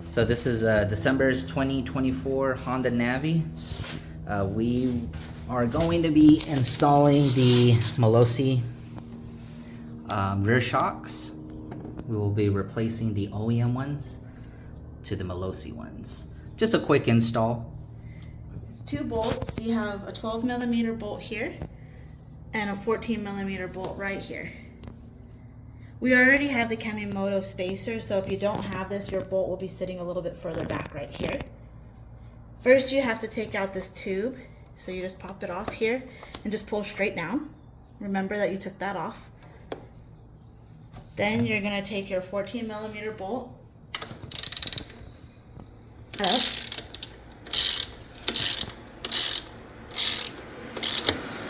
So this is December's 2024 Honda Navi. We are going to be installing the Malossi rear shocks. We will be replacing the OEM ones to the Malossi ones. Just a quick install. It's 2 bolts. You have a 12mm bolt here and a 14mm bolt right here. We already have the Kamimoto spacer, so if you don't have this, your bolt will be sitting a little bit further back right here. First, you have to take out this tube. So you just pop it off here and just pull straight down. Remember that you took that off. Then you're gonna take your 14mm bolt up.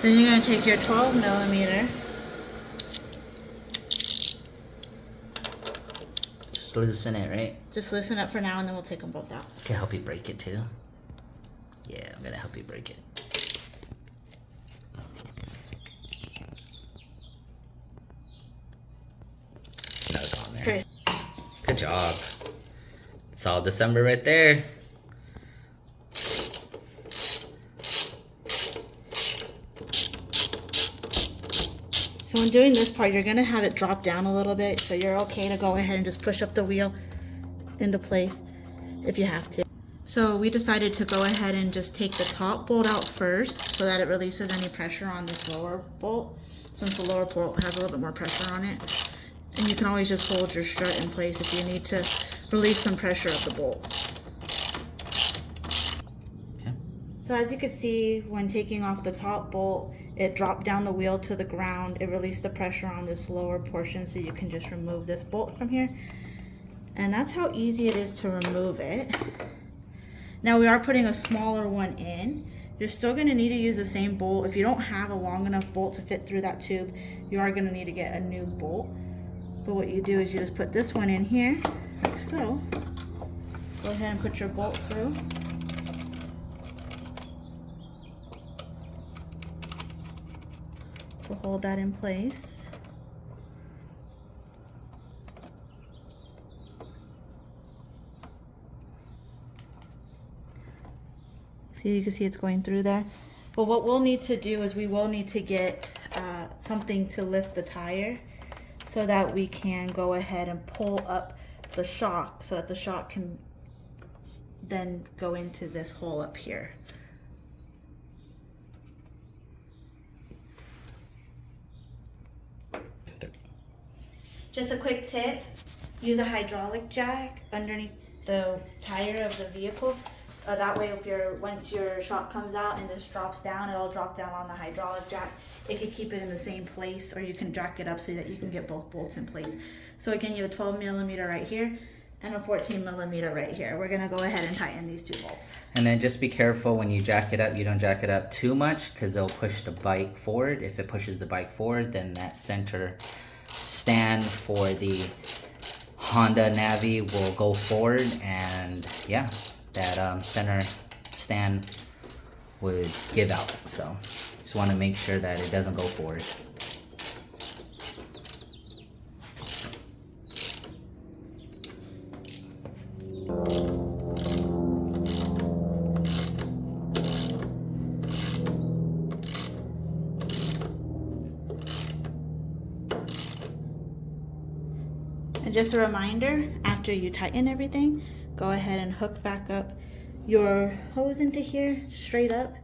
Then you're gonna take your 12mm. Just loosen it, right? Just loosen up for now, and then we'll take them both out. Can I help you break it too? Yeah, I'm gonna help you break it. Snug on there. Good job. It's all December right there. So when doing this part, you're gonna have it drop down a little bit, so you're okay to go ahead and just push up the wheel into place if you have to. So we decided to go ahead and just take the top bolt out first so that it releases any pressure on this lower bolt, since the lower bolt has a little bit more pressure on it. And you can always just hold your strut in place if you need to release some pressure of the bolt. Okay. So as you can see, when taking off the top bolt, it dropped down the wheel to the ground. It released the pressure on this lower portion, so you can just remove this bolt from here. And that's how easy it is to remove it. Now we are putting a smaller one in. You're still gonna need to use the same bolt. If you don't have a long enough bolt to fit through that tube, you are gonna need to get a new bolt. But what you do is you just put this one in here, like so. Go ahead and put your bolt through. To hold that in place. See, you can see it's going through there. But what we'll need to do is we will need to get something to lift the tire so that we can go ahead and pull up the shock so that the shock can then go into this hole up here. Just a quick tip, use a hydraulic jack underneath the tire of the vehicle. That way, once your shock comes out and this drops down, it'll drop down on the hydraulic jack. It can keep it in the same place, or you can jack it up so that you can get both bolts in place. So again, you have a 12mm right here and a 14mm right here. We're gonna go ahead and tighten these 2 bolts. And then just be careful when you jack it up, you don't jack it up too much because it'll push the bike forward. If it pushes the bike forward, then that center stand for the Honda Navi will go forward, and yeah, that center stand would give out. So just want to make sure that it doesn't go forward. And just a reminder, after you tighten everything, go ahead and hook back up your hose into here, straight up,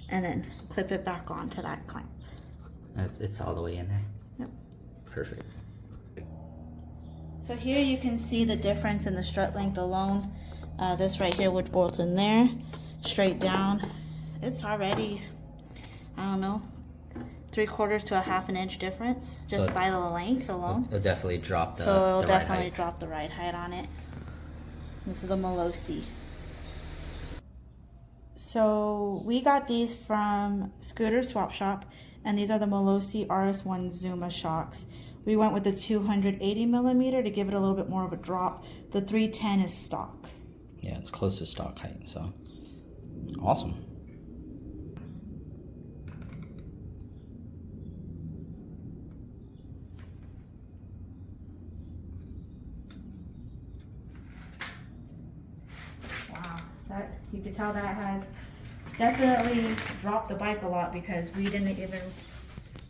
and then clip it back onto that clamp. It's all the way in there? Yep. Perfect. So here you can see the difference in the strut length alone. This right here, which bolts in there, straight down. It's already, I don't know, 3/4 to a 1/2 inch difference just So by the length alone. It'll definitely drop the So it'll the definitely ride height. drop the ride height on it. This is the Malossi. So we got these from Scooter Swap Shop, and these are the Malossi RS1 Zuma shocks. We went with the 280mm to give it a little bit more of a drop. The 310 is stock. Yeah, it's close to stock height, so awesome. You can tell that has definitely dropped the bike a lot because we didn't even, there's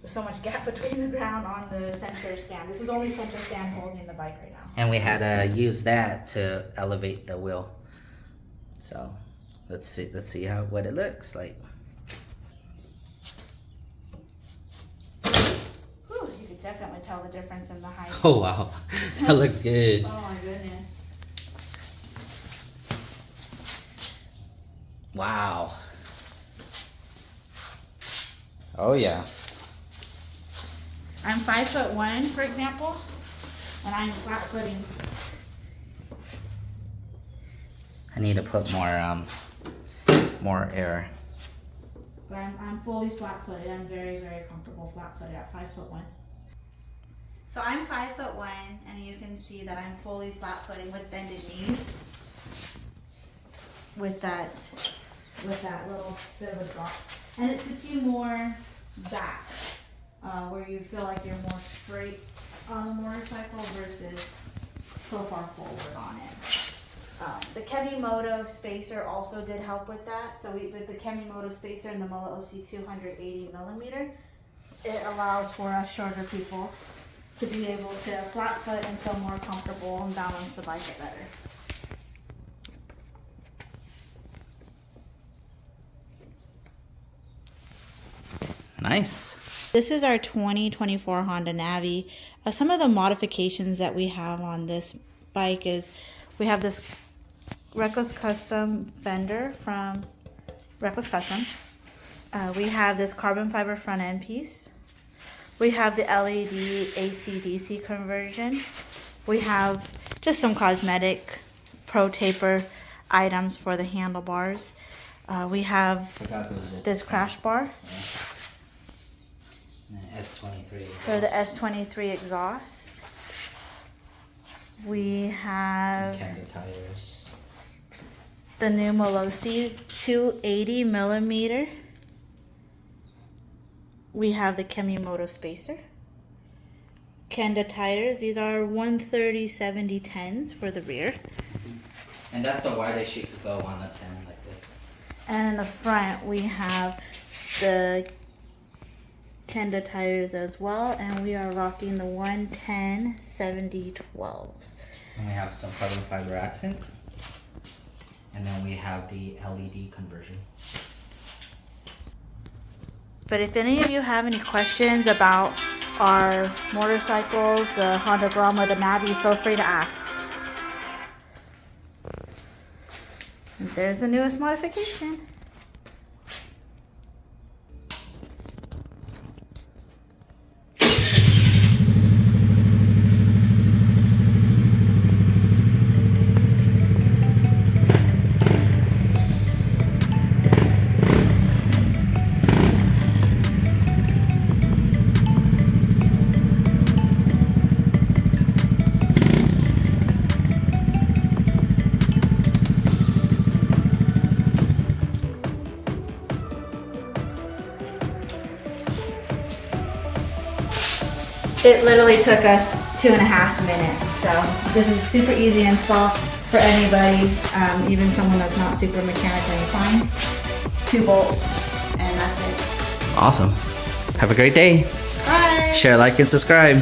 so much gap between the ground on the center stand. This is only center stand holding the bike right now. And we had to use that to elevate the wheel. So let's see what it looks like. Whew, you can definitely tell the difference in the height. Oh wow, that looks good. Oh my goodness. Wow. Oh yeah. I'm 5'1", for example, and I'm flat footing. I need to put more air. But I'm fully flat footed. I'm very, very comfortable flat footed at 5'1". So I'm 5'1", and you can see that I'm fully flat footed with bended knees. With that little bit of a drop. And it sits you more back, where you feel like you're more straight on the motorcycle versus so far forward on it. The Kemimoto spacer also did help with that. So with the Kemimoto spacer and the Malossi 280mm, it allows for us shorter people to be able to flat foot and feel more comfortable and balance the bike better. Nice. This is our 2024 Honda Navi. Some of the modifications that we have on this bike is we have this Reckless Custom fender from Reckless Customs. We have this carbon fiber front end piece. We have the LED AC/DC conversion. We have just some cosmetic pro taper items for the handlebars. We have this crash bar. S23 for the S23 exhaust. We have Kenda tires. the new Malossi 280mm. We have the Kemimoto spacer. Kenda tires. These are 130/70/10s for the rear. And that's the widest you could go on a 10 like this. And in the front we have the Kenda tires as well, and we are rocking the 110/70/12s. And we have some carbon fiber accent. And then we have the LED conversion. But if any of you have any questions about our motorcycles, the Honda Brahma, the Navi, feel free to ask. And there's the newest modification. It literally took us 2.5 minutes, so this is super easy to install for anybody, even someone that's not super mechanically inclined. 2 bolts, and that's it. Awesome. Have a great day. Bye! Share, like, and subscribe.